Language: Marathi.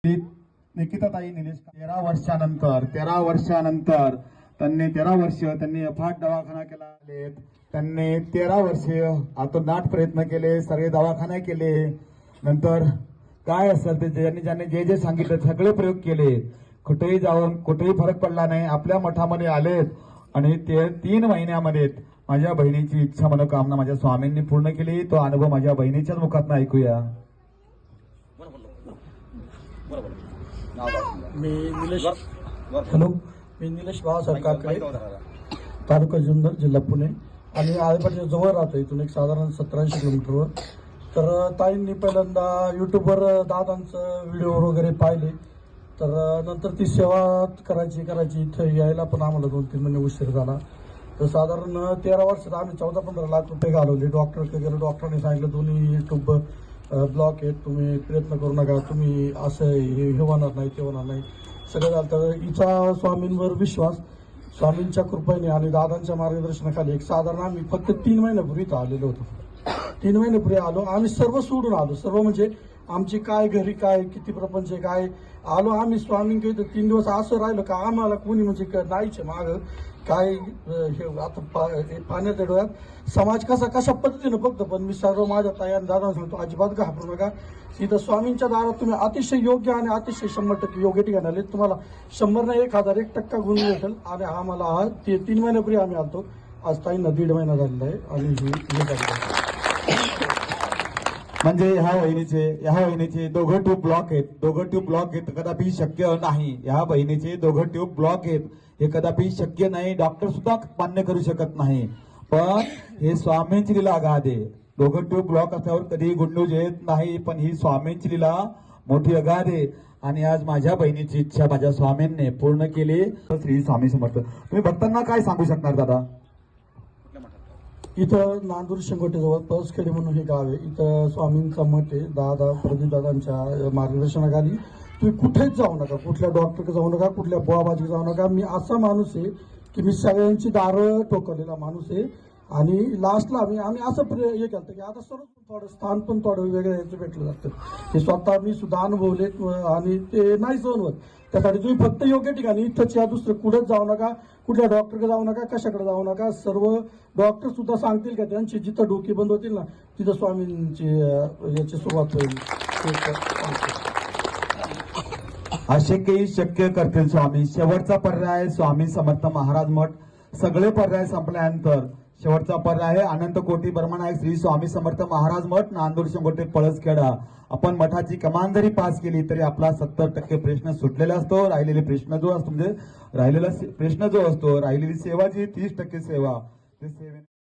निकिताताई निलेश 13 वर्षानंतर त्यांनी अफाट दवाखाना केला. त्यांनी 13 वर्षे आतोनाट प्रयत्न केले, सगळे दवाखाने केले. नंतर काय असेल ते ज्यांनी जे सांगितलं सगळे प्रयोग केले. कुठेही जाऊन कुठेही फरक पडला नाही. आपल्या मठामध्ये आलेत आणि ते 3 महिन्यामध्ये माझ्या बहिणीची इच्छा मनोकामना माझ्या स्वामींनी पूर्ण केली. तो अनुभव माझ्या बहिणीच्याच मुखातून ऐकूया. मी निलेश बाळासाहेब काकडे, तालुका जुन्नर, जिल्हा पुणे आणि आळेपाटीच्या जवळ राहतो. इथून एक साधारण 1700 किलोमीटरवर. तर ताईंनी पहिल्यांदा युट्यूबवर दादांचं व्हिडिओ वगैरे पाहिले. तर नंतर ती सेवा करायची इथं यायला पण आम्हाला 2-3 महिने उशीर झाला. तर साधारण 13 वर्षात आम्ही 14-15 लाख रुपये घालवले. डॉक्टरकडे गेलो, डॉक्टरांनी सांगितलं दोन्ही युट्यूब ब्लॉक आहेत, तुम्ही प्रयत्न करू नका, तुम्ही असं हे होणार नाही ते होणार नाही, सगळं झालं. तर हिचा स्वामींवर विश्वास, स्वामींच्या कृपेने आणि दादांच्या मार्गदर्शनाखाली एक साधारण आम्ही फक्त 3 महिन्यापूर्वी इथं आलेलो होतो. 3 महिन्यापूर्वी आलो. आम्ही सर्व सोडून आलो. सर्व म्हणजे आमची काय घरी काय किती प्रपंच काय आलो आम्ही स्वामींकडे. 3 दिवस असं राहिलो का आम्हाला कोणी म्हणजे नाहीचे मागं काय हे आता पाण्याच्या डोळ्यात समाज कशा पद्धतीनं बघतो. पण मी सर्व माझ्या ताई दादा सांगतो, अजिबात घाबरू नका. इथं स्वामींच्या दारात तुम्ही अतिशय योग्य आणि अतिशय 100% योग्य ठिकाणी आले. तुम्हाला 100 नाही 1001% गुण भेटेल. आणि आम्हाला ते 3 महिन्यापूर्वी आम्ही आलतो. आज ताईंना 1.5 महिना झालेला आहे आणि हे म्हणजे ह्या बहिणीचे दोघं ट्यूब ब्लॉक आहेत. कदापि शक्य नाही. ह्या बहिणीचे दोघं ट्यूब ब्लॉक आहेत. हे कदापि शक्य नाही. डॉक्टर सुद्धा मान्य करू शकत नाही. पण हे स्वामींची लीला अगाध आहे. दोघं ट्यूब ब्लॉक असल्यावर कधी गुड न्यूज येत नाही. पण ही स्वामींची लीला मोठी अगाध आहे. आणि आज माझ्या बहिणीची इच्छा माझ्या स्वामींनी पूर्ण केली. श्री स्वामी समर्थ. तुम्ही भक्तांना काय सांगू शकणार दादा? इथं नांदूर शिंगोटेजवळ पळसखेडे म्हणून हे गाव आहे. इथं स्वामींचा मठ आहे. प्रदीप दादांच्या मार्गदर्शनाखाली तुम्ही कुठेच जाऊ नका, कुठल्या डॉक्टरकडे जाऊ नका, कुठल्या बुवाबाजीकडे जाऊ नका. मी असा माणूस आहे की मी सगळ्यांची दारं ठोकवलेला माणूस आहे. आणि लास्टला आम्ही असं हे केलं की आता सर्व थोडं स्थान पण थोडं वेगळं याचं भेटलं जातं. हे स्वतः मी सुद्धा अनुभवले आणि ते नाही सहन होत. त्यासाठी तुम्ही फक्त योग्य ठिकाणी इथंच या, दुसरं कुठेच जाऊ नका, कुठल्या डॉक्टरकडे जाऊ नका, कशाकडे जाऊ नका. सर्व डॉक्टर सुद्धा सांगतील का त्यांची जिथं डोकी बंद होतील ना तिथं स्वामींची याची सुरुवात होईल. अशक्यही शक्य करतील स्वामी. शेवटचा पर्याय स्वामी समर्थ महाराज मठ. सगळे पर्याय संपल्यानंतर शेवटचा पर्याय आहे अनंत कोटी ब्रह्मनायक श्री स्वामी समर्थ महाराज मठ, नांदूर शिंगोटे, पळसखेडा. आपण मठाची कमान जरी पास केली तरी आपला 70% प्रश्न सुटलेला असतो. राहिलेला प्रश्न जो असतो राहिलेली सेवा जी 30% सेवा ते सेवे